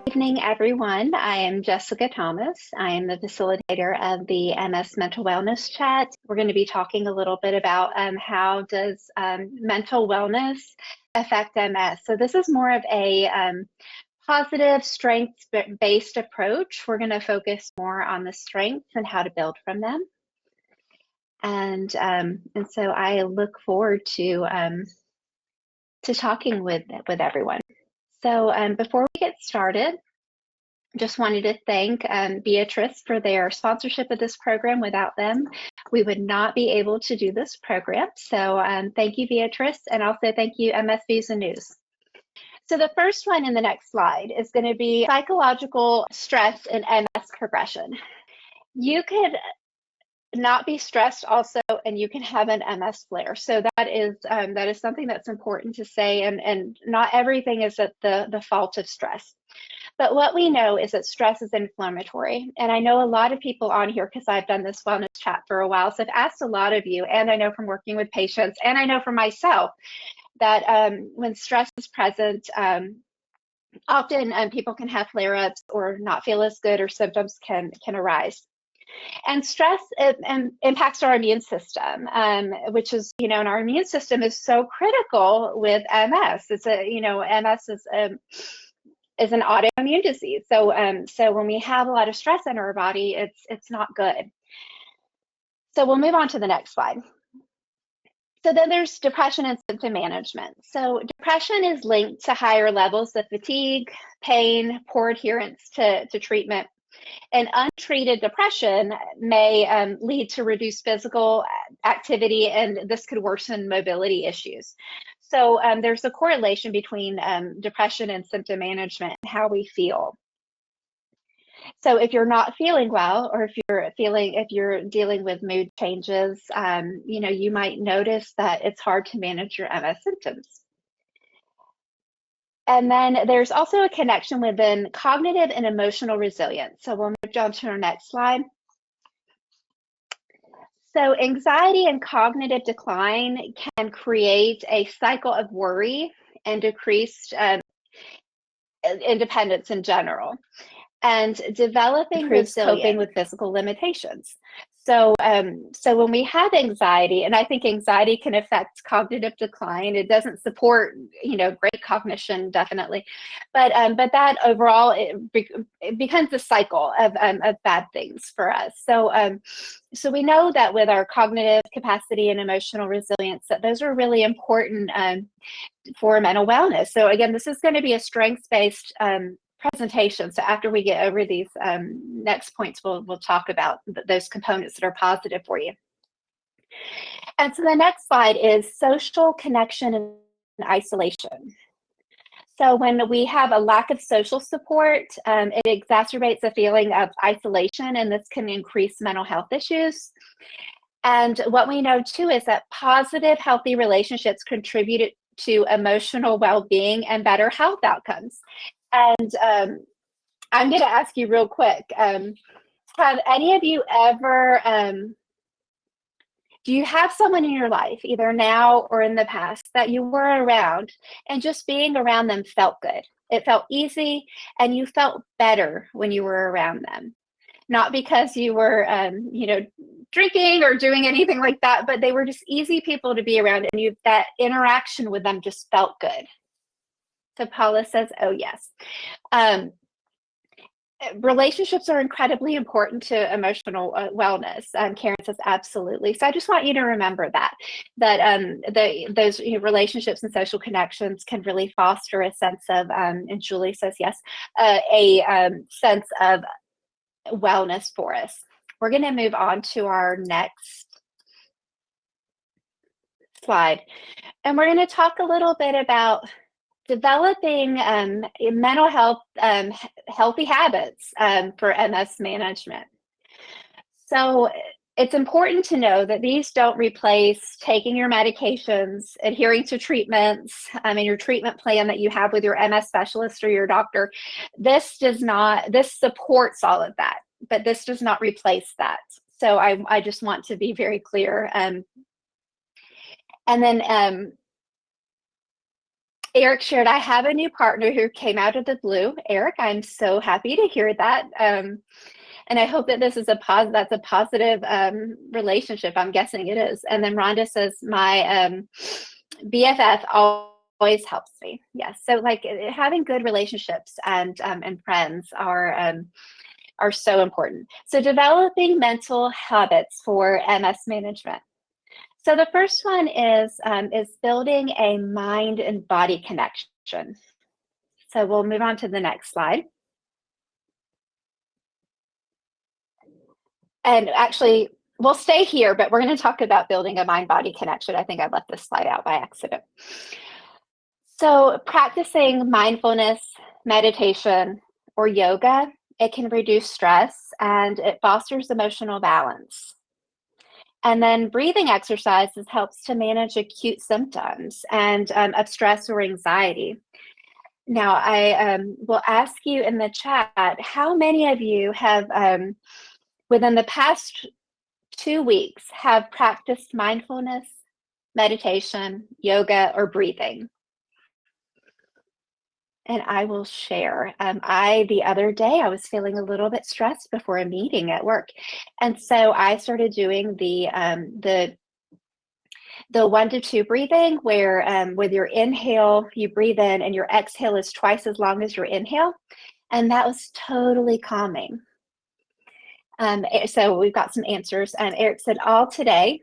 Evening, everyone. I am Jessica Thomas. I am the facilitator of the MS Mental Wellness Chat. We're going to be talking a little bit about how does mental wellness affect MS. So this is more of a positive, strengths-based approach. We're going to focus more on the strengths and how to build from them. And so I look forward to talking with everyone. So before we get started, just wanted to thank Viatris for their sponsorship of this program. Without them, we would not be able to do this program. So thank you, Viatris, and also thank you, MS Views and News. So the first one in the next slide is going to be psychological stress and MS progression. You could not be stressed also, and you can have an MS flare. So that is something that's important to say, and not everything is at the fault of stress. But what we know is that stress is inflammatory. And I know a lot of people on here, because I've done this wellness chat for a while, so I've asked a lot of you, and I know from working with patients, and I know from myself, that when stress is present, often people can have flare-ups or not feel as good, or symptoms can arise. And stress impacts our immune system, which is, and our immune system is so critical with MS. It's MS is an autoimmune disease. So when we have a lot of stress in our body, it's not good. So we'll move on to the next slide. So then there's depression and symptom management. So depression is linked to higher levels of fatigue, pain, poor adherence to treatment. And untreated depression may lead to reduced physical activity, and this could worsen mobility issues. So there's a correlation between depression and symptom management and how we feel. So if you're not feeling well, or if you're dealing with mood changes, you might notice that it's hard to manage your MS symptoms. And then there's also a connection within cognitive and emotional resilience. So we'll move on to our next slide. So anxiety and cognitive decline can create a cycle of worry and decreased independence in general, and developing resilience, coping with physical limitations. So when we have anxiety, and I think anxiety can affect cognitive decline, it doesn't support, great cognition, definitely, but that overall it becomes a cycle of bad things for us. So we know that with our cognitive capacity and emotional resilience, that those are really important for mental wellness. So again, this is going to be a strengths-based presentation. So after we get over these next points, we'll talk about those components that are positive for you. And so the next slide is social connection and isolation. So when we have a lack of social support, it exacerbates a feeling of isolation, and this can increase mental health issues. And what we know too is that positive, healthy relationships contribute to emotional well-being and better health outcomes. And I'm going to ask you real quick, have any of you ever, do you have someone in your life, either now or in the past, that you were around and just being around them felt good? It felt easy, and you felt better when you were around them. Not because you were, drinking or doing anything like that, but they were just easy people to be around, and that interaction with them just felt good. So Paula says, oh, yes. Relationships are incredibly important to emotional wellness. Karen says, absolutely. So I just want you to remember that those relationships and social connections can really foster a sense of, and Julie says, yes, a sense of wellness for us. We're going to move on to our next slide. And we're going to talk a little bit about developing mental health, healthy habits for MS management. So it's important to know that these don't replace taking your medications, adhering to treatments, your treatment plan that you have with your MS specialist or your doctor. This supports all of that, but this does not replace that. So I just want to be very clear. And then Eric shared, I have a new partner who came out of the blue. Eric, I'm so happy to hear that. And I hope that this is that's a positive relationship. I'm guessing it is. And then Rhonda says, my BFF always helps me. Yes. So like having good relationships and friends are so important. So developing mental habits for MS management. So the first one is building a mind and body connection. So we'll move on to the next slide. And actually, we'll stay here, but we're going to talk about building a mind-body connection. I think I left this slide out by accident. So practicing mindfulness, meditation, or yoga, it can reduce stress and it fosters emotional balance. And then breathing exercises helps to manage acute symptoms and of stress or anxiety. Now, I will ask you in the chat, how many of you have, within the past 2 weeks, have practiced mindfulness, meditation, yoga, or breathing? And I will share. The other day, I was feeling a little bit stressed before a meeting at work. And so I started doing the 1 to 2 breathing, where with your inhale, you breathe in and your exhale is twice as long as your inhale. And that was totally calming. So we've got some answers. Eric said, all today.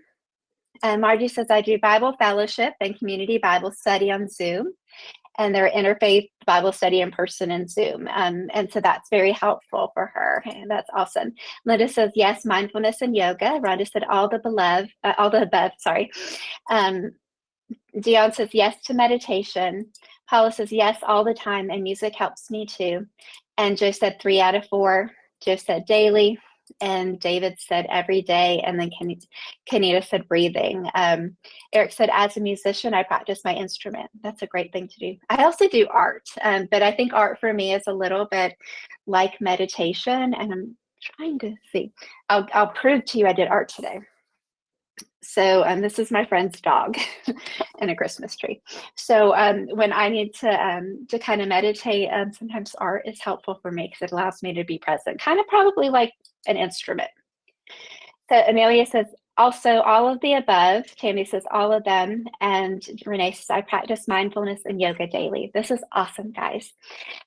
Margie says, I do Bible fellowship and community Bible study on Zoom, and their interfaith Bible study in person and Zoom. And so that's very helpful for her. And that's awesome. Linda says, yes, mindfulness and yoga. Rhonda said, all the above, sorry. Dion says, yes to meditation. Paula says, yes, all the time. And music helps me too. And Joe said 3 out of 4. Joe said daily. And David said every day. And then Kenita said breathing. Eric said, as a musician, I practice my instrument. That's a great thing to do. I also do art, but I think art for me is a little bit like meditation. And I'm trying to see. I'll prove to you I did art today. So this is my friend's dog and a Christmas tree. So when I need to kind of meditate, sometimes art is helpful for me because it allows me to be present, kind of probably like an instrument. So Amelia says, also all of the above. Tammy says all of them. And Renee says, I practice mindfulness and yoga daily. This is awesome, guys.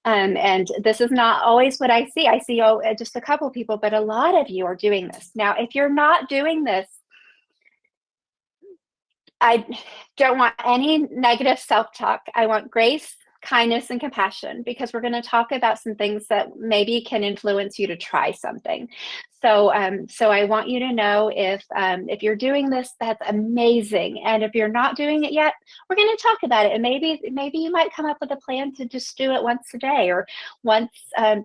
And this is not always what I see. I see just a couple of people, but a lot of you are doing this. Now, if you're not doing this, I don't want any negative self-talk. I want grace, kindness, and compassion, because we're going to talk about some things that maybe can influence you to try something. So I want you to know if you're doing this, that's amazing. And if you're not doing it yet, we're going to talk about it. And maybe you might come up with a plan to just do it once a day or once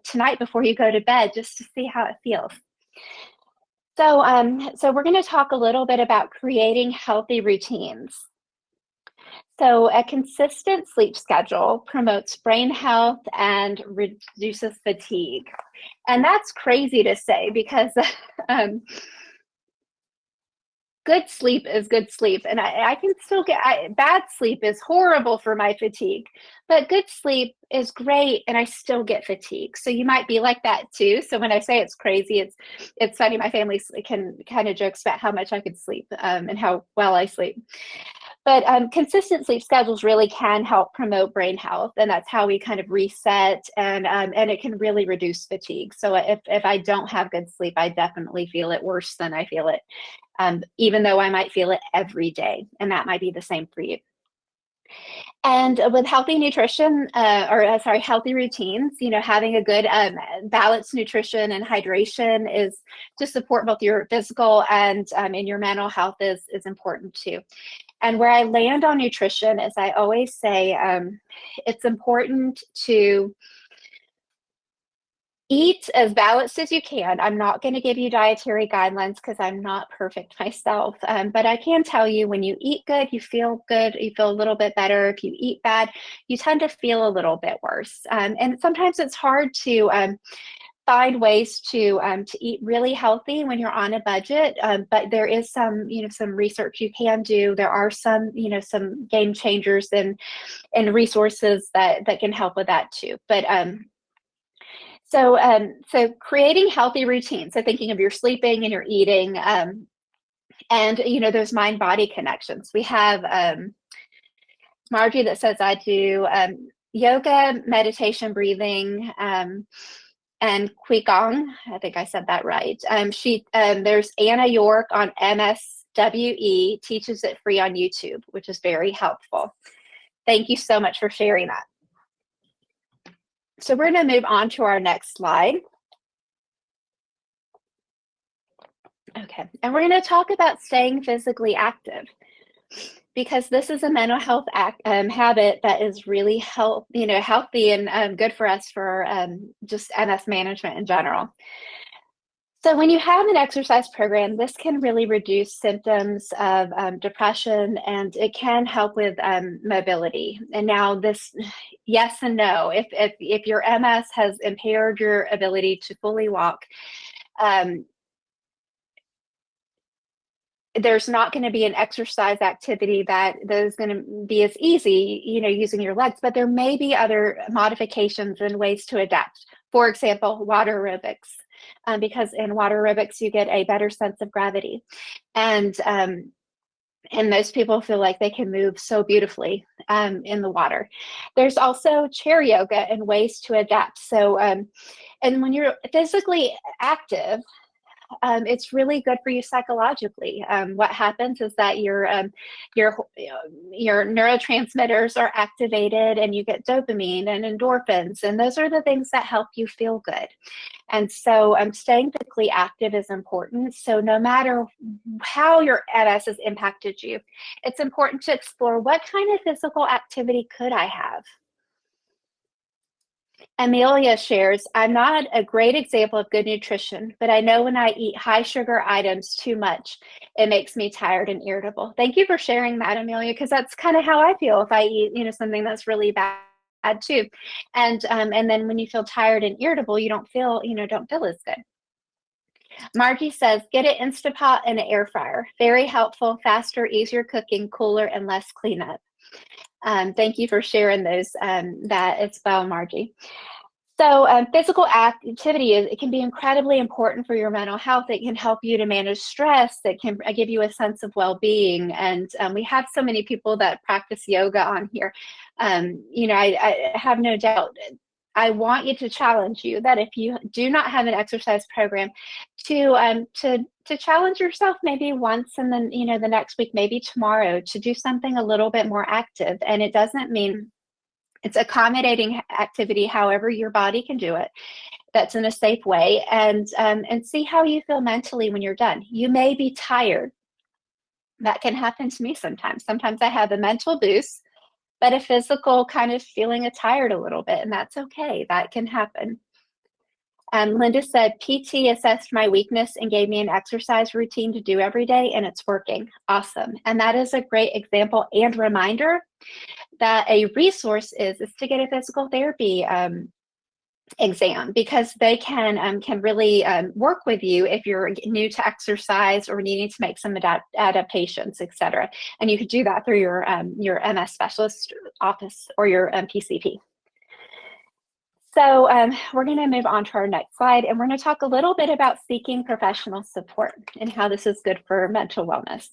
tonight before you go to bed, just to see how it feels. So we're going to talk a little bit about creating healthy routines. So a consistent sleep schedule promotes brain health and reduces fatigue. And that's crazy to say because good sleep is good sleep. And I can still bad sleep is horrible for my fatigue, but good sleep is great and I still get fatigue. So you might be like that too. So when I say it's crazy, it's funny. My family can kind of jokes about how much I could sleep and how well I sleep. But consistent sleep schedules really can help promote brain health, and that's how we kind of reset, and it can really reduce fatigue. So if I don't have good sleep, I definitely feel it worse than I feel it, even though I might feel it every day, and that might be the same for you. And with healthy nutrition, healthy routines, having a good balanced nutrition and hydration is to support both your physical and your mental health is important too. And where I land on nutrition is I always say it's important to eat as balanced as you can. I'm not going to give you dietary guidelines because I'm not perfect myself. But I can tell you when you eat good, you feel good, you feel a little bit better. If you eat bad, you tend to feel a little bit worse. And sometimes it's hard to find ways to eat really healthy when you're on a budget, but there is some, some research you can do. There are some, some game changers and resources that can help with that too. But so creating healthy routines, so thinking of your sleeping and your eating, and those mind-body connections. We have Margie that says I do yoga, meditation, breathing, and Qigong. I think I said that right. There's Anna York on MSWE, teaches it free on YouTube, which is very helpful. Thank you so much for sharing that. So we're going to move on to our next slide. Okay, and we're going to talk about staying physically active, because this is a mental health habit that is really healthy and good for us for just MS management in general. So when you have an exercise program, this can really reduce symptoms of depression, and it can help with mobility. And now this, yes and no. If your MS has impaired your ability to fully walk, there's not going to be an exercise activity that is going to be as easy, using your legs, but there may be other modifications and ways to adapt. For example, water aerobics, because in water aerobics, you get a better sense of gravity. And most people feel like they can move so beautifully in the water. There's also chair yoga and ways to adapt. So, and when you're physically active, it's really good for you psychologically. What happens is that your neurotransmitters are activated, and you get dopamine and endorphins, and those are the things that help you feel good. And so staying physically active is important. So no matter how your MS has impacted you, it's important to explore, what kind of physical activity could I have? Amelia shares, I'm not a great example of good nutrition, but I know when I eat high sugar items too much, it makes me tired and irritable. Thank you for sharing that, Amelia, because that's kind of how I feel if I eat, something that's really bad too. And then when you feel tired and irritable, you don't feel as good. Margie says, get an Instapot and an air fryer. Very helpful, faster, easier cooking, cooler, and less cleanup. Thank you for sharing those, that as well, Margie. So physical activity, it can be incredibly important for your mental health. It can help you to manage stress. It can give you a sense of well-being. And we have so many people that practice yoga on here. I have no doubt. I want you to challenge you that if you do not have an exercise program, to challenge yourself maybe once, and then the next week, maybe tomorrow, to do something a little bit more active. And it doesn't mean, it's accommodating activity, however your body can do it, that's in a safe way, and see how you feel mentally when you're done. You may be tired. That can happen to me sometimes. Sometimes I have a mental boost, but a physical kind of feeling tired a little bit, and that's okay. That can happen. Linda said, PT assessed my weakness and gave me an exercise routine to do every day, and it's working. Awesome. And that is a great example and reminder that a resource is to get a physical therapy exam, because they can really work with you if you're new to exercise or needing to make some adaptations, etc. And you could do that through your MS specialist office or your PCP. So we're going to move on to our next slide, and we're going to talk a little bit about seeking professional support and how this is good for mental wellness.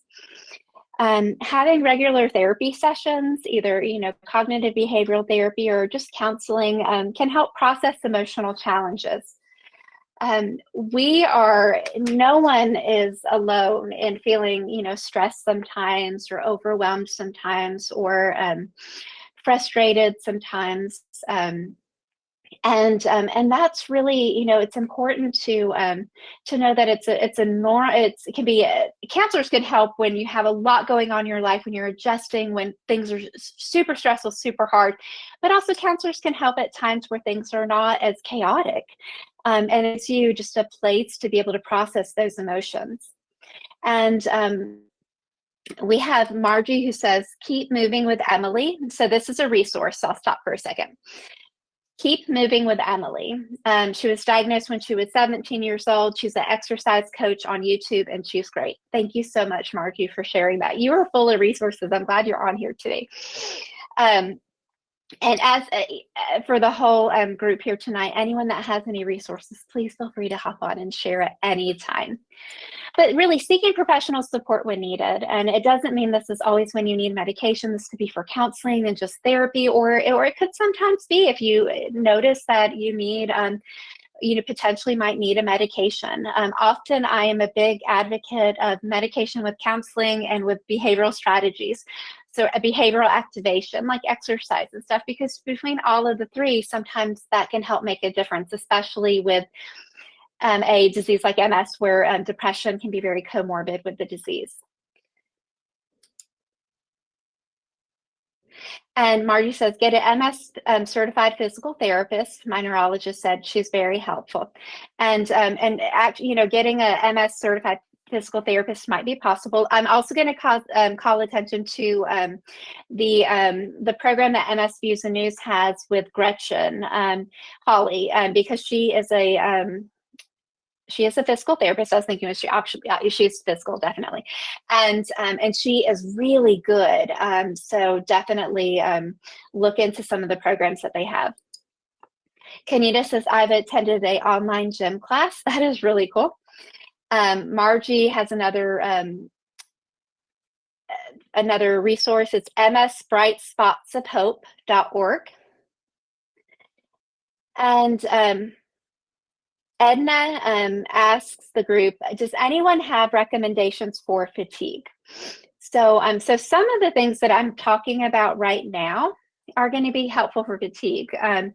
Having regular therapy sessions, either cognitive behavioral therapy or just counseling, can help process emotional challenges. No one is alone in feeling stressed sometimes, or overwhelmed sometimes, or frustrated sometimes. And that's really, it's important to know that counselors can help when you have a lot going on in your life, when you're adjusting, when things are super stressful, super hard, but also counselors can help at times where things are not as chaotic. And it's just a place to be able to process those emotions. And we have Margie who says, keep moving with Emily. So this is a resource. So I'll stop for a second. Keep moving with Emily. She was diagnosed when she was 17 years old. She's an exercise coach on YouTube, and she's great. Thank you so much, Margie, for sharing that. You are full of resources. I'm glad you're on here today. And for the whole group here tonight, anyone that has any resources, please feel free to hop on and share at any time. But really seeking professional support when needed. And it doesn't mean this is always when you need medication. This could be for counseling and just therapy, or it could sometimes be if you notice that you need, potentially might need a medication. Often I am a big advocate of medication with counseling and with behavioral strategies. So a behavioral activation like exercise and stuff, because between all of the three, sometimes that can help make a difference, especially with a disease like MS, where depression can be very comorbid with the disease. And Margie says, get an MS certified physical therapist. My neurologist said she's very helpful. And getting a MS certified physical therapist might be possible. I'm also going to call attention to the program that MS Views the News has with Gretchen Hawley, because she is a physical therapist. I was thinking she's physical, definitely. And she is really good. So definitely look into some of the programs that they have. Kanita says, I've attended an online gym class. That is really cool. Margie has another resource. It's msbrightspotsofhope.org. And Edna asks the group, does anyone have recommendations for fatigue? So some of the things that I'm talking about right now are going to be helpful for fatigue. And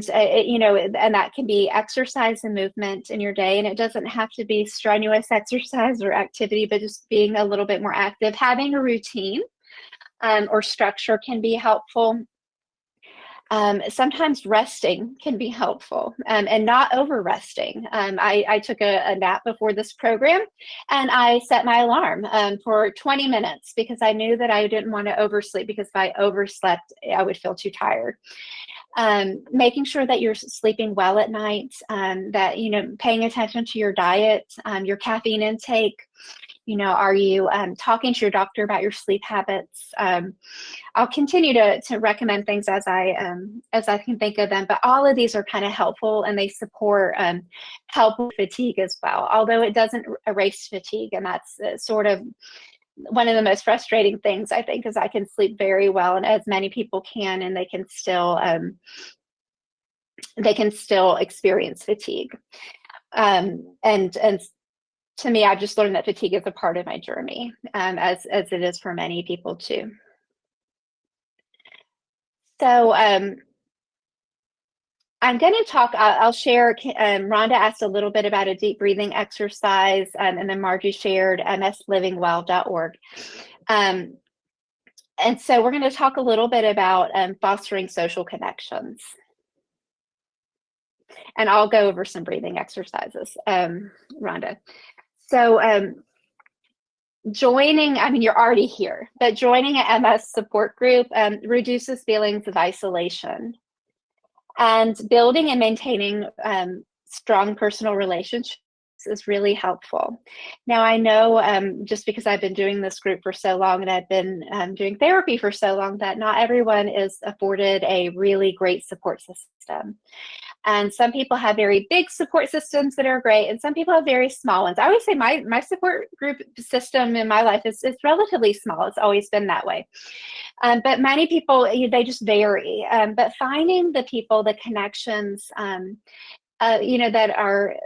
that can be exercise and movement in your day. And it doesn't have to be strenuous exercise or activity, but just being a little bit more active. Having a routine or structure can be helpful. Sometimes resting can be helpful, and not over resting. I took a nap before this program, and I set my alarm for 20 minutes because I knew that I didn't want to oversleep, because if I overslept, I would feel too tired. Making sure that you're sleeping well at night, that, paying attention to your diet, your caffeine intake. Are you talking to your doctor about your sleep habits? I'll continue to recommend things as I can think of them, but all of these are kind of helpful, and they support help with fatigue as well, although it doesn't erase fatigue. And that's sort of one of the most frustrating things, I think, is I can sleep very well, and as many people can, and they can still experience fatigue. And to me, I've just learned that fatigue is a part of my journey, as it is for many people too. So I'm going to talk, I'll share, Rhonda asked a little bit about a deep breathing exercise, and then Margie shared mslivingwell.org. And so we're going to talk a little bit about fostering social connections. And I'll go over some breathing exercises, Rhonda. So you're already here, but joining an MS support group reduces feelings of isolation, and building and maintaining strong personal relationships is really helpful. Now, I know just because I've been doing this group for so long, and I've been doing therapy for so long, that not everyone is afforded a really great support system. And some people have very big support systems that are great, and some people have very small ones. I always say my support group system in my life is relatively small. It's always been that way. But many people, they just vary. But finding the people, the connections, that are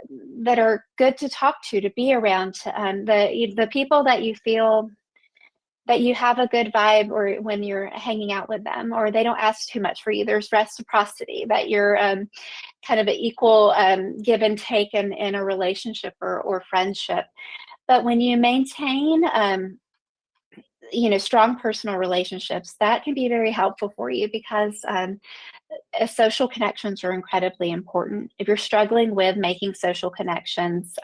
good to talk to be around, the people that you feel that you have a good vibe, or when you're hanging out with them, or they don't ask too much for you. There's reciprocity, that you're kind of an equal give and take in a relationship or friendship. But when you maintain strong personal relationships, that can be very helpful for you, because social connections are incredibly important. If you're struggling with making social connections,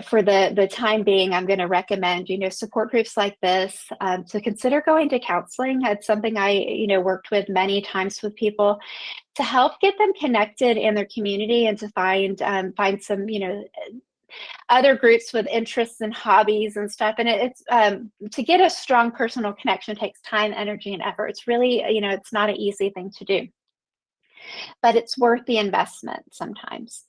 for the time being, I'm going to recommend, support groups like this, to consider going to counseling. It's something I, worked with many times with people to help get them connected in their community and to find some, other groups with interests and hobbies and stuff. And it's to get a strong personal connection takes time, energy, and effort. It's really, it's not an easy thing to do, but it's worth the investment sometimes.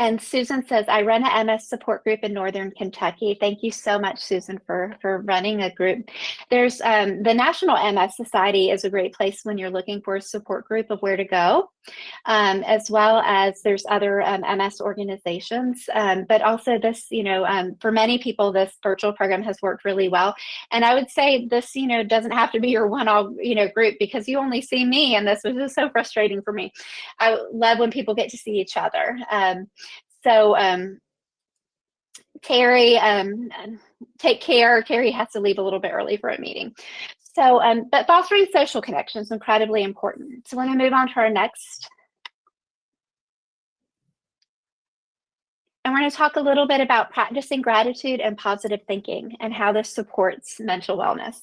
And Susan says, I run a MS support group in Northern Kentucky. Thank you so much, Susan, for running a group. There's the National MS Society is a great place when you're looking for a support group of where to go, as well as there's other MS organizations. But also this, for many people, this virtual program has worked really well. And I would say this, doesn't have to be your one-all, group, because you only see me, and this was just so frustrating for me. I love when people get to see each other. So Terry, take care. Terry has to leave a little bit early for a meeting. So, but fostering social connections is incredibly important. So we're going to move on to our next. And we're going to talk a little bit about practicing gratitude and positive thinking and how this supports mental wellness.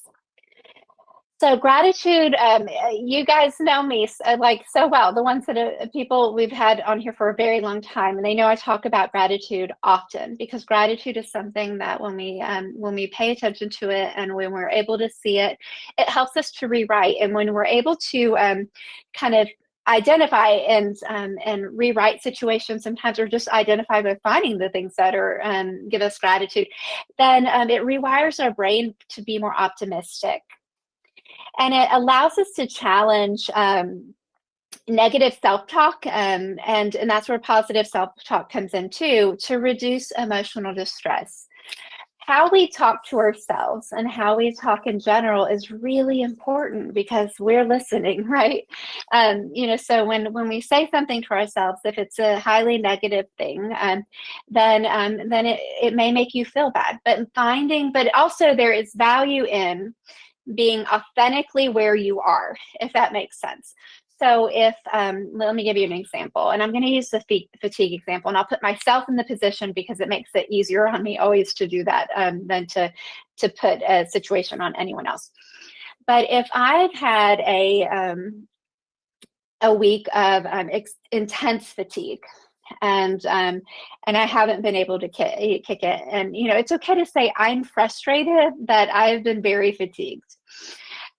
So gratitude, you guys know me like so well, the ones that people we've had on here for a very long time, and they know I talk about gratitude often, because gratitude is something that when we pay attention to it and when we're able to see it, it helps us to rewrite. And when we're able to kind of identify and rewrite situations sometimes, or just identify by finding the things that are give us gratitude, then it rewires our brain to be more optimistic. And it allows us to challenge negative self-talk, and that's where positive self-talk comes in too, to reduce emotional distress. How we talk to ourselves and how we talk in general is really important, because we're listening, right? So when we say something to ourselves, if it's a highly negative thing, then it may make you feel bad. But also there is value in being authentically where you are, if that makes sense. So if, let me give you an example, and I'm going to use the fatigue example, and I'll put myself in the position because it makes it easier on me always to do that than to put a situation on anyone else. But if I've had a week of intense fatigue, and I haven't been able to kick it, and it's okay to say I'm frustrated, that I've been very fatigued.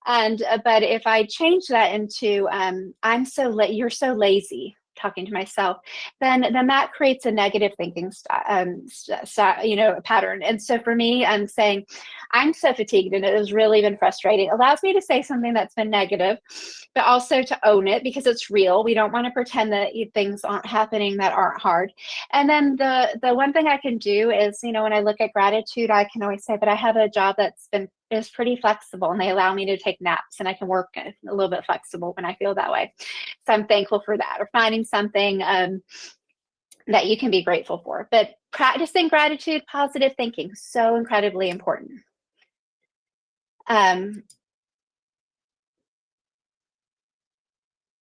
And but if I change that into you're so lazy, talking to myself, then that creates a negative thinking pattern. And so for me, I'm saying I'm so fatigued and it has really been frustrating. It allows me to say something that's been negative, but also to own it, because it's real. We don't want to pretend that things aren't happening that aren't hard. And then the one thing I can do is, when I look at gratitude, I can always say that I have a job is pretty flexible, and they allow me to take naps, and I can work a little bit flexible when I feel that way. So I'm thankful for that, or finding something that you can be grateful for. But practicing gratitude, positive thinking, so incredibly important.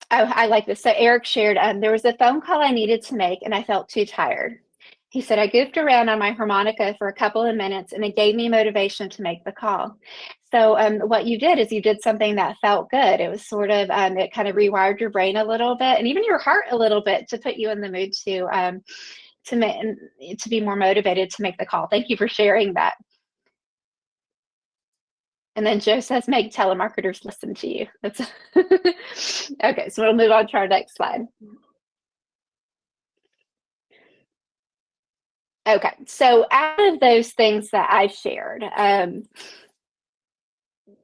I like this. So Eric shared, there was a phone call I needed to make and I felt too tired. He said, I goofed around on my harmonica for a couple of minutes and it gave me motivation to make the call. So what you did is you did something that felt good. It was sort of, it kind of rewired your brain a little bit, and even your heart a little bit, to put you in the mood to be more motivated to make the call. Thank you for sharing that. And then Joe says, make telemarketers listen to you. That's okay, so we'll move on to our next slide. Okay, so out of those things that I shared,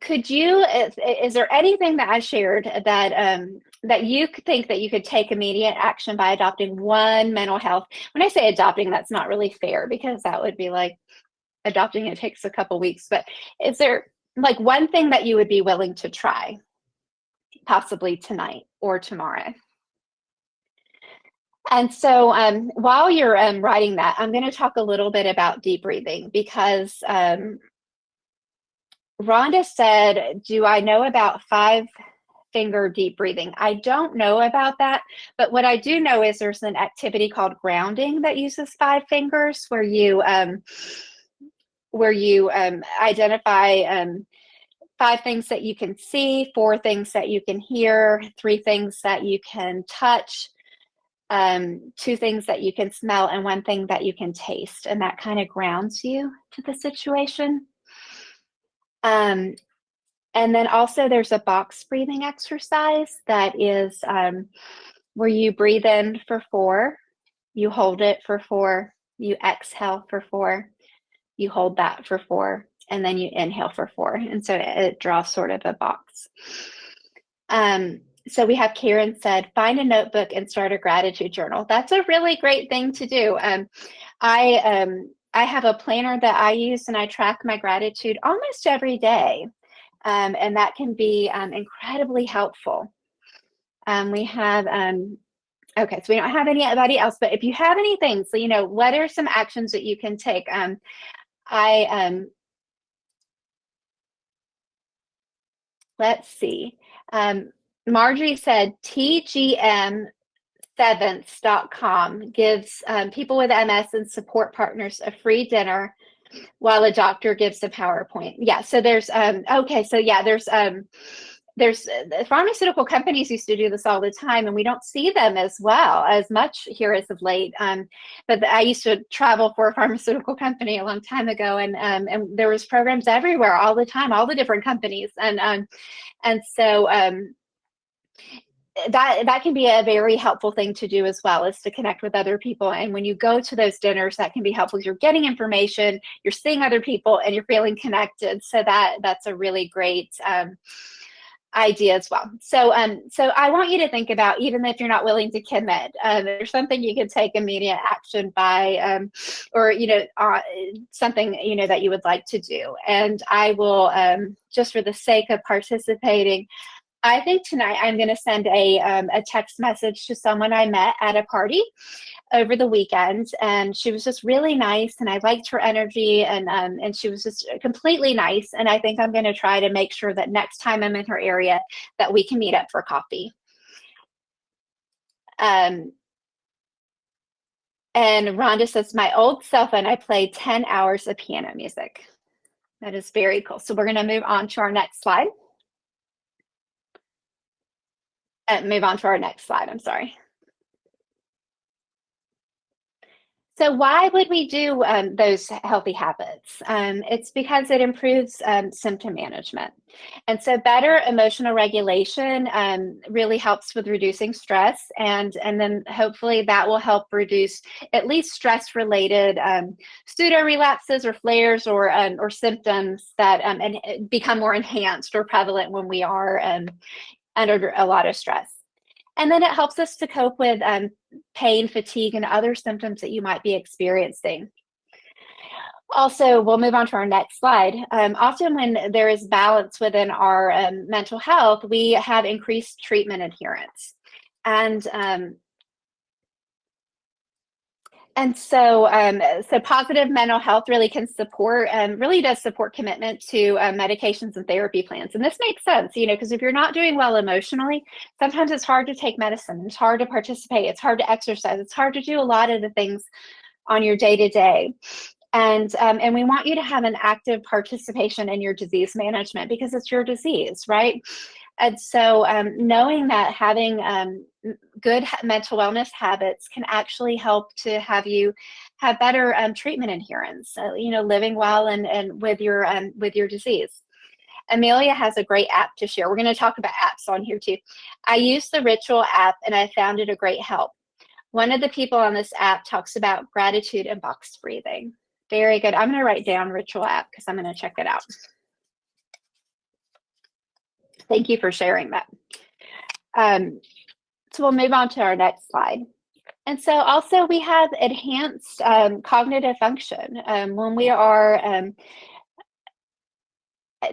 is there anything that I shared that you think that you could take immediate action by adopting one mental health? When I say adopting, that's not really fair, because that would be like adopting it takes a couple weeks. But is there like one thing that you would be willing to try, possibly tonight or tomorrow? And so while you're writing that, I'm going to talk a little bit about deep breathing, because Rhonda said, do I know about 5 finger deep breathing. I don't know about that, but what I do know is there's an activity called grounding that uses 5 fingers, where you identify 5 things that you can see, 4 things that you can hear, 3 things that you can touch, 2 things that you can smell, and 1 thing that you can taste. And that kind of grounds you to the situation. And then also there's a box breathing exercise that is where you breathe in for 4, you hold it for 4, you exhale for 4, you hold that for 4, and then you inhale for 4. And so it draws sort of a box. So we have Karen said, find a notebook and start a gratitude journal. That's a really great thing to do. I have a planner that I use, and I track my gratitude almost every day. And that can be incredibly helpful. We have, okay, so we don't have anybody else, but if you have anything, so, what are some actions that you can take? Let's see. Marjorie said tgm7ths.com gives people with MS and support partners a free dinner while a doctor gives a PowerPoint. Yeah, so there's there's pharmaceutical companies used to do this all the time, and we don't see them as much here as of late. But I used to travel for a pharmaceutical company a long time ago, and there was programs everywhere all the time, all the different companies, and so that can be a very helpful thing to do as well, is to connect with other people. And when you go to those dinners, that can be helpful. You're getting information, you're seeing other people, and you're feeling connected. So that's a really great idea as well. So I want you to think about, even if you're not willing to commit, there's something you can take immediate action by, or something that you would like to do. And I will, just for the sake of participating, I think tonight I'm going to send a text message to someone I met at a party over the weekend, and she was just really nice, and I liked her energy, and she was just completely nice. And I think I'm going to try to make sure that next time I'm in her area that we can meet up for coffee. And Rhonda says, my old cell phone, I played 10 hours of piano music. That is very cool. So we're going to move on to our next slide. Move on to our next slide, I'm sorry. So why would we do those healthy habits? It's because it improves symptom management. And so better emotional regulation really helps with reducing stress, and then hopefully that will help reduce at least stress-related pseudo-relapses or flares or symptoms that and become more enhanced or prevalent when we are under a lot of stress. And then it helps us to cope with pain, fatigue, and other symptoms that you might be experiencing. Also, we'll move on to our next slide. Often when there is balance within our mental health, we have increased treatment adherence. And so positive mental health really can support, really does support commitment to medications and therapy plans. And this makes sense, because if you're not doing well emotionally, sometimes it's hard to take medicine, it's hard to participate, it's hard to exercise, it's hard to do a lot of the things on your day-to-day. And we want you to have an active participation in your disease management, because it's your disease, right? And so knowing that having good mental wellness habits can actually help to have you have better treatment adherence, living well and with your disease. Amelia has a great app to share. We're going to talk about apps on here too. I use the Ritual app, and I found it a great help. One of the people on this app talks about gratitude and box breathing. Very good. I'm going to write down Ritual app because I'm going to check it out. Thank you for sharing that. So we'll move on to our next slide. And so also we have enhanced cognitive function when we are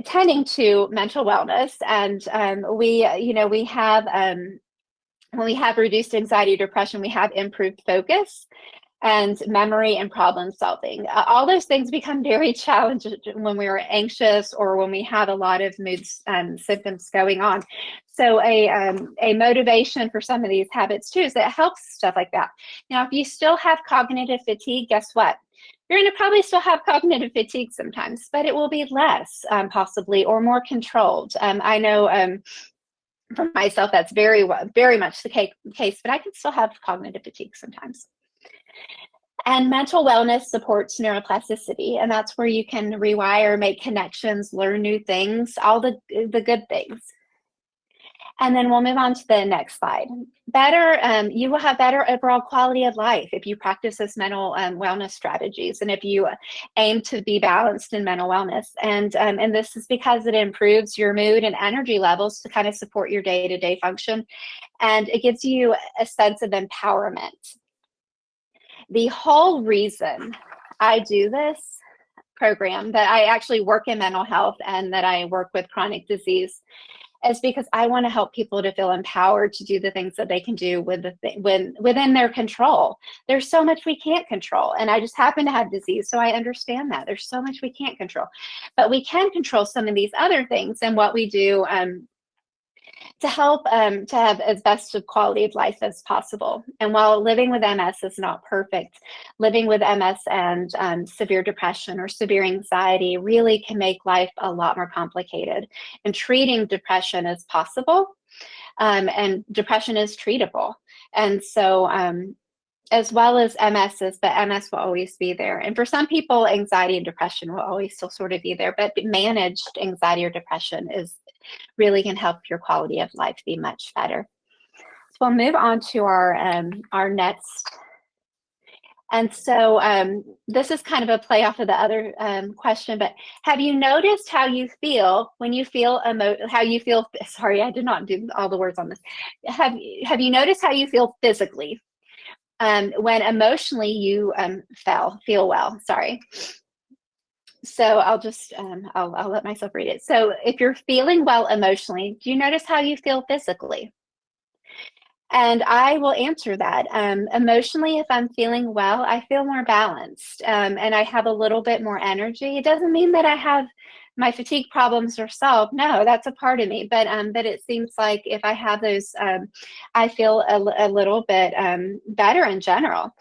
tending to mental wellness, and we have when we have reduced anxiety, depression, we have improved focus and memory and problem solving. All those things become very challenging when we are anxious or when we have a lot of mood symptoms going on. So a motivation for some of these habits too is that it helps stuff like that. Now, if you still have cognitive fatigue, guess what? You're going to probably still have cognitive fatigue sometimes, but it will be less possibly, or more controlled. I know for myself, that's very much the case, but I can still have cognitive fatigue sometimes. And mental wellness supports neuroplasticity, and that's where you can rewire, make connections, learn new things, all the good things. And then we'll move on to the next slide. You will have better overall quality of life if you practice this mental wellness strategies, and if you aim to be balanced in mental wellness. And this is because it improves your mood and energy levels to kind of support your day-to-day function, and it gives you a sense of empowerment. The whole reason I do this program, that I actually work in mental health and that I work with chronic disease, is because I want to help people to feel empowered to do the things that they can do within their control. There's so much we can't control, and I just happen to have disease, so I understand that. There's so much we can't control, but we can control some of these other things and what we do to help to have as best of quality of life as possible. And while living with MS is not perfect, living with MS and severe depression or severe anxiety really can make life a lot more complicated. And treating depression is possible, and depression is treatable. And so as well as MS is, but MS will always be there. And for some people, anxiety and depression will always still sort of be there, but managed anxiety or depression really can help your quality of life be much better. So we'll move on to our next. And so this is kind of a play off of the other question, but have you noticed how you feel when you feel sorry, I did not do all the words on this. Have you noticed how you feel physically when emotionally you feel well? Sorry. So I'll just, I'll let myself read it. So if you're feeling well emotionally, do you notice how you feel physically? And I will answer that. Emotionally, if I'm feeling well, I feel more balanced, and I have a little bit more energy. It doesn't mean that I have my fatigue problems are solved. No, that's a part of me. But it seems like if I have those, I feel a little bit better in general.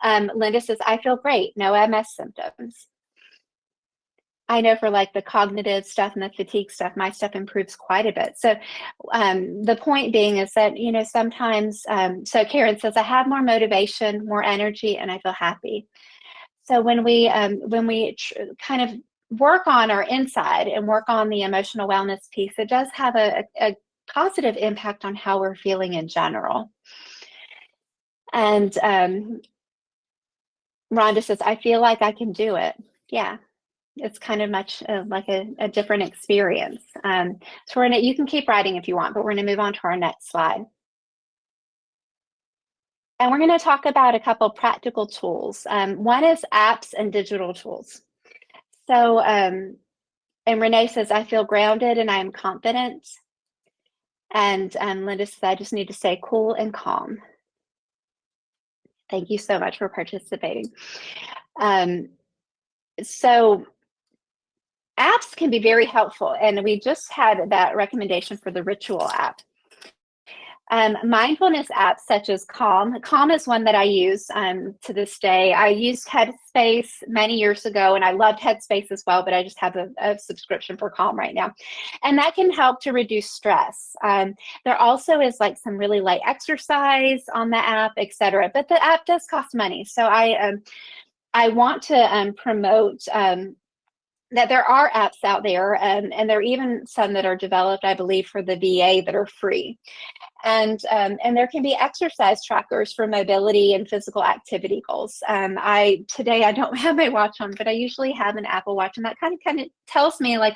Linda says, I feel great. No MS symptoms. I know for like the cognitive stuff and the fatigue stuff, my stuff improves quite a bit. So the point being is that, sometimes, so Karen says, I have more motivation, more energy, and I feel happy. So when we kind of work on our inside and work on the emotional wellness piece, it does have a positive impact on how we're feeling in general. And Rhonda says, I feel like I can do it. Yeah. It's kind of much like a different experience. So you can keep writing if you want, but we're going to move on to our next slide. And we're going to talk about a couple practical tools. One is apps and digital tools. So, and Renee says, I feel grounded and I am confident. And Linda says, I just need to stay cool and calm. Thank you so much for participating. So apps can be very helpful, and we just had that recommendation for the Ritual app. Mindfulness apps such as Calm. Calm is one that I use to this day. I used Headspace many years ago, and I loved Headspace as well, but I just have a subscription for Calm right now. And that can help to reduce stress. There also is like some really light exercise on the app, etc. But the app does cost money. So I want to promote that there are apps out there, and there are even some that are developed, I believe, for the VA that are free. And there can be exercise trackers for mobility and physical activity goals. Today I don't have my watch on, but I usually have an Apple Watch, and that kind of tells me like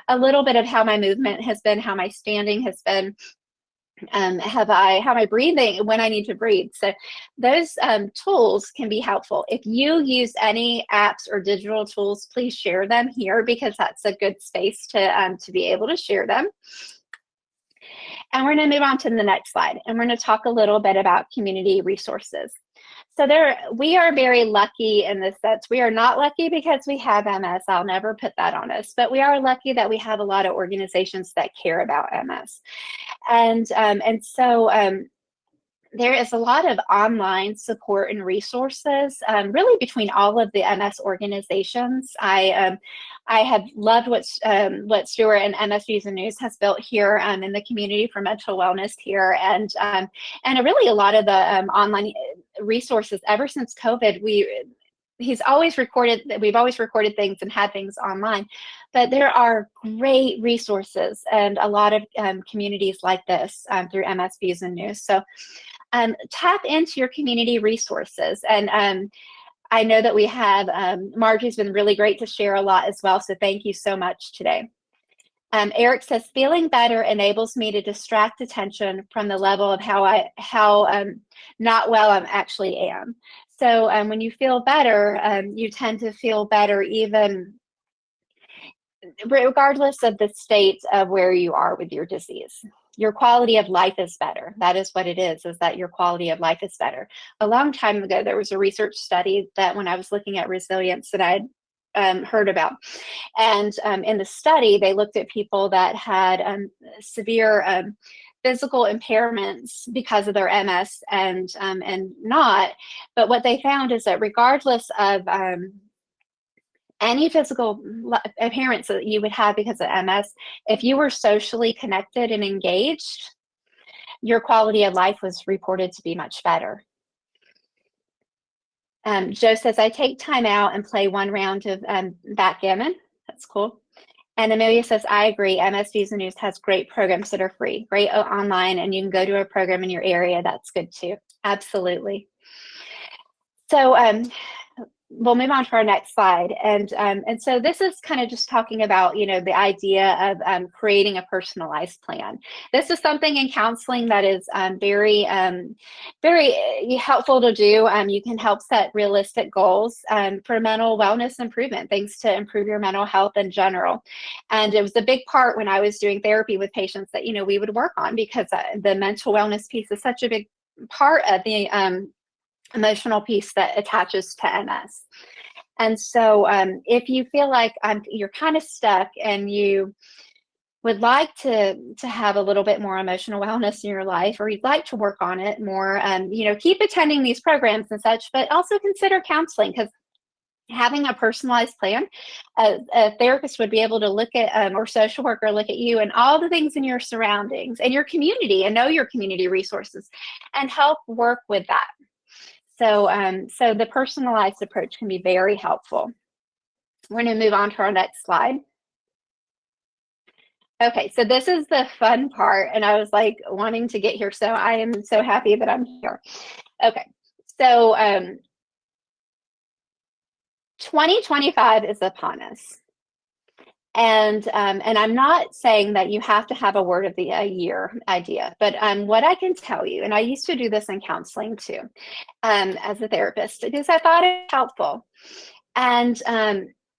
a little bit of how my movement has been, how my standing has been, how my breathing, when I need to breathe. So those tools can be helpful. If you use any apps or digital tools, please share them here, because that's a good space to be able to share them. And we're going to move on to the next slide, and we're going to talk a little bit about community resources. So we are very lucky in this sense. We are not lucky because we have MS. I'll never put that on us, but we are lucky that we have a lot of organizations that care about MS. And so there is a lot of online support and resources, really between all of the MS organizations. I have loved what Stuart and MS Views and News has built here in the community for mental wellness here, and really a lot of the online resources ever since COVID. We've always recorded things and had things online, but there are great resources and a lot of communities like this through MS Views and News. So tap into your community resources. And I know that we have, Margie's been really great to share a lot as well. So thank you so much today. Eric says, feeling better enables me to distract attention from the level of how not well I actually am. So when you feel better, you tend to feel better even regardless of the state of where you are with your disease. Your quality of life is better. That is what it is that your quality of life is better. A long time ago, there was a research study that when I was looking at resilience that I'd heard about. And in the study, they looked at people that had severe physical impairments because of their MS and not. But what they found is that regardless of any physical appearance that you would have because of MS, if you were socially connected and engaged, your quality of life was reported to be much better. Joe says, I take time out and play one round of backgammon. That's cool. And Amelia says, I agree. MS Views and News has great programs that are free, great online, and you can go to a program in your area. That's good too. Absolutely. So we'll move on to our next slide. And so this is kind of just talking about, the idea of creating a personalized plan. This is something in counseling that is very helpful to do. You can help set realistic goals for mental wellness improvement, things to improve your mental health in general. And it was a big part when I was doing therapy with patients that, we would work on, because the mental wellness piece is such a big part of the emotional piece that attaches to MS. And so if you feel like you're kind of stuck and you would like to have a little bit more emotional wellness in your life, or you'd like to work on it more, keep attending these programs and such, but also consider counseling, because having a personalized plan, a therapist would be able to look at, or social worker look at you and all the things in your surroundings and your community, and know your community resources and help work with that. So, so the personalized approach can be very helpful. We're going to move on to our next slide. Okay, so this is the fun part, and I was like wanting to get here, so I am so happy that I'm here. Okay, so 2025 is upon us. And I'm not saying that you have to have a word of the year idea, but what I can tell you, and I used to do this in counseling too, as a therapist, because I thought it was helpful, and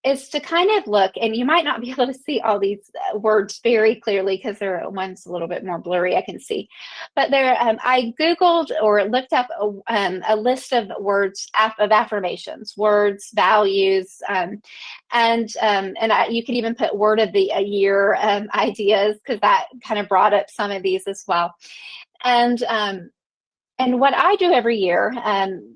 is to kind of look, and you might not be able to see all these words very clearly because one's a little bit more blurry, I can see, but there, I Googled or looked up a list of words, of affirmations, words, values, and you could even put word of the year ideas, because that kind of brought up some of these as well. And what I do every year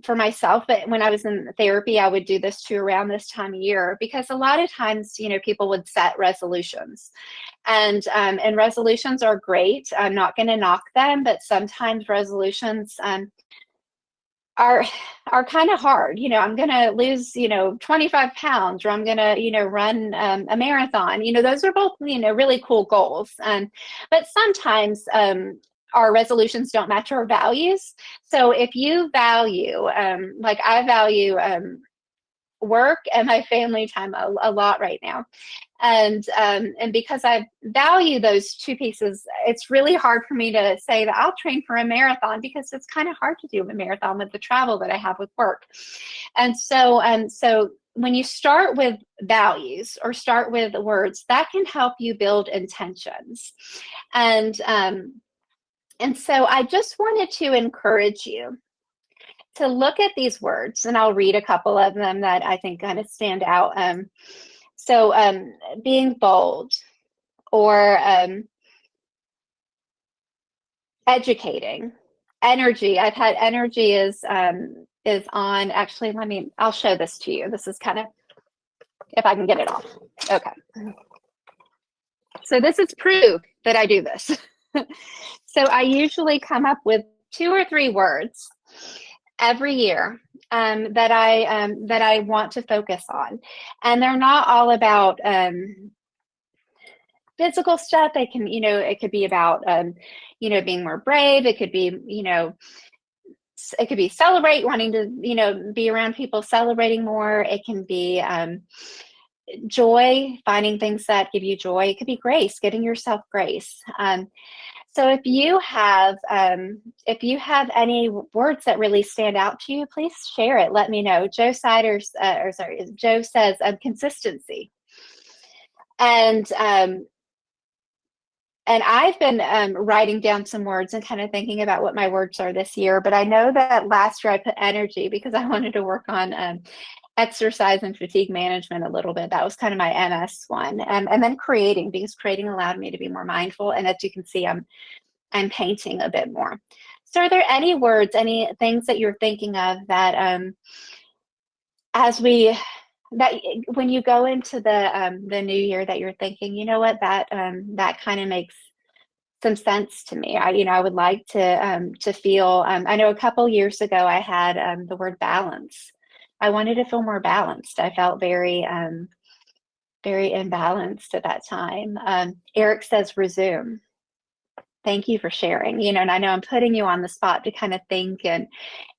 for myself, but when I was in therapy, I would do this too around this time of year, because a lot of times, people would set resolutions, and resolutions are great. I'm not going to knock them, but sometimes resolutions are kind of hard. I'm going to lose, 25 pounds, or I'm going to, run a marathon. Those are both, really cool goals. But sometimes our resolutions don't match our values. So if you value, like I value work and my family time a lot right now. And because I value those two pieces, it's really hard for me to say that I'll train for a marathon, because it's kind of hard to do a marathon with the travel that I have with work. And so when you start with values or start with words, that can help you build intentions. And so I just wanted to encourage you to look at these words, and I'll read a couple of them that I think kind of stand out. So being bold, or educating. Energy. I've had energy is on. Actually, I'll show this to you. This is kind of, if I can get it off. Okay. So this is proof that I do this. So I usually come up with 2 or 3 words every year that I want to focus on, and they're not all about physical stuff. They can, it could be about being more brave. It could be, it could be celebrate, wanting to, be around people celebrating more. It can be joy, finding things that give you joy. It could be grace, giving yourself grace. So if you have any words that really stand out to you, please share it. Let me know. Joe says consistency, and I've been writing down some words and kind of thinking about what my words are this year. But I know that last year I put energy because I wanted to work on exercise and fatigue management a little bit. That was kind of my MS one. And then creating, because creating allowed me to be more mindful. And as you can see, I'm painting a bit more. So are there any words, any things that you're thinking of that that when you go into the new year, that you're thinking, you know what, that kind of makes some sense to me. I would like to feel. I know a couple years ago I had the word balance. I wanted to feel more balanced. I felt very very imbalanced at that time. Eric says resume. Thank you for sharing. And I know I'm putting you on the spot to kind of think and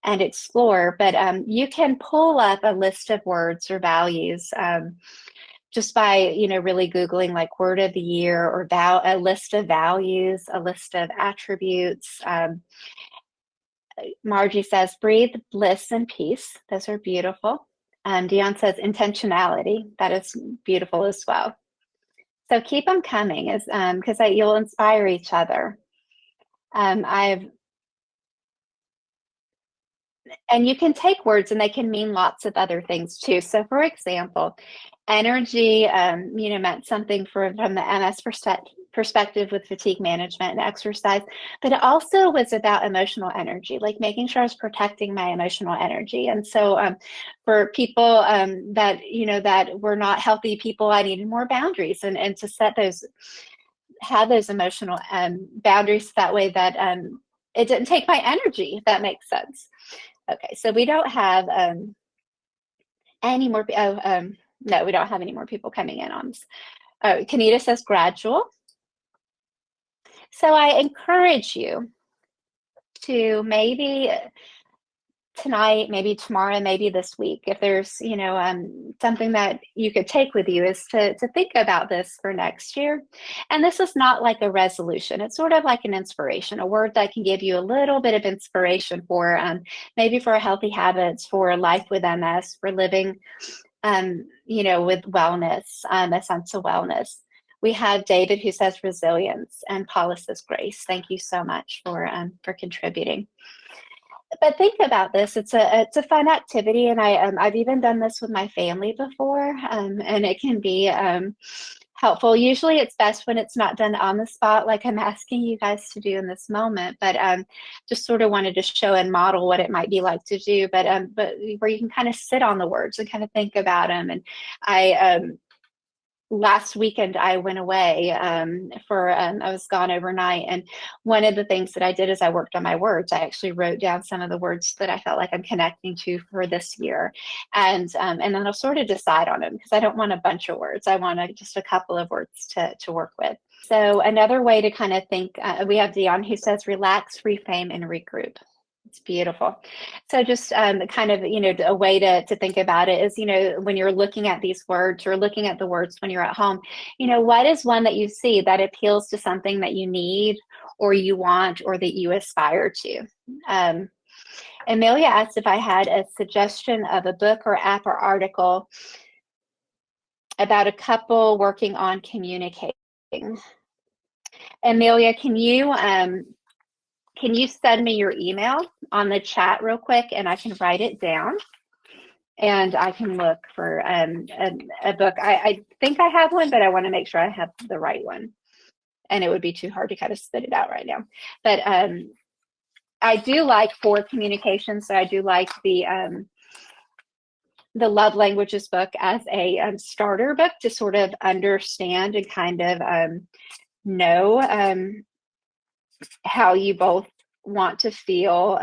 explore, but you can pull up a list of words or values just by, really Googling like word of the year or a list of values, a list of attributes. Margie says, breathe, bliss, and peace. Those are beautiful. Dion says intentionality. That is beautiful as well. So keep them coming, because you'll inspire each other. And you can take words and they can mean lots of other things too. So for example, energy, meant something from the MS perspective with fatigue management and exercise, but it also was about emotional energy, like making sure I was protecting my emotional energy. And so for people that, that were not healthy people, I needed more boundaries and to have those emotional boundaries that way that it didn't take my energy, if that makes sense. Okay, so we don't have any more, no, we don't have any more people coming in on this. Oh, Kanita says gradual. So I encourage you to maybe tonight, maybe tomorrow, maybe this week, if there's, something that you could take with you, is to think about this for next year. And this is not like a resolution. It's sort of like an inspiration, a word that can give you a little bit of inspiration for maybe for healthy habits, for life with MS, for living, with wellness, a sense of wellness. We have David who says resilience, and Paula says grace. Thank you so much for contributing. But think about this. It's a fun activity, and I've even done this with my family before, and it can be helpful. Usually, it's best when it's not done on the spot, like I'm asking you guys to do in this moment. But just sort of wanted to show and model what it might be like to do. But where you can kind of sit on the words and kind of think about them. And last weekend I went away I was gone overnight, and one of the things that I did is I worked on my words. I actually wrote down some of the words that I felt like I'm connecting to for this year, and then I'll sort of decide on them, because I don't want a bunch of words. I want just a couple of words to work with. So another way to kind of think, we have Dion who says relax, reframe, and regroup. It's beautiful. So just kind of, a way to think about it is, when you're looking at these words or looking at the words when you're at home, what is one that you see that appeals to something that you need or you want or that you aspire to? Amelia asked if I had a suggestion of a book or app or article about a couple working on communicating. Amelia, can you send me your email on the chat real quick, and I can write it down, and I can look for a book. I think I have one, but I want to make sure I have the right one. and it would be too hard to kind of spit it out right now. But I do like for communication, so I do like the Love Languages book as a starter book to sort of understand and kind of know how you both want to feel,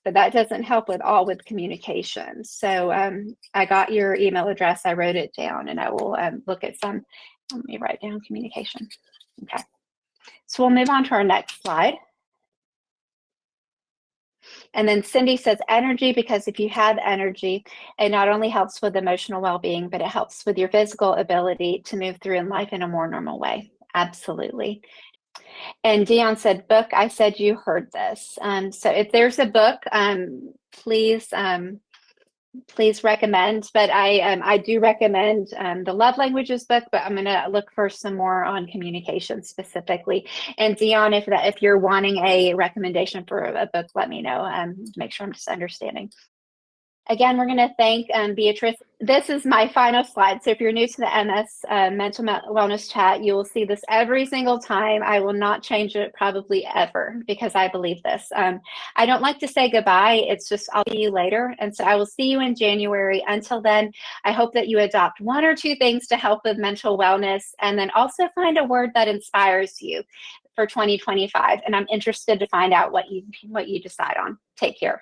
but that doesn't help with communication. So I got your email address, I wrote it down, and I will look at some. Let me write down communication. Okay, so we'll move on to our next slide. And then Cindy says energy, because if you have energy, it not only helps with emotional well-being, but it helps with your physical ability to move through in life in a more normal way. Absolutely. And Dion said, book. I said, you heard this. So if there's a book, please recommend. But I do recommend the Love Languages book, but I'm going to look for some more on communication specifically. And Dion, if you're wanting a recommendation for a book, let me know. Make sure I'm just understanding. Again, we're going to thank Viatris. This is my final slide. So if you're new to the MS Mental Wellness Chat, you will see this every single time. I will not change it probably ever, because I believe this. I don't like to say goodbye. It's just, I'll see you later. And so I will see you in January. Until then, I hope that you adopt 1 or 2 things to help with mental wellness, and then also find a word that inspires you for 2025. And I'm interested to find out what you decide on. Take care.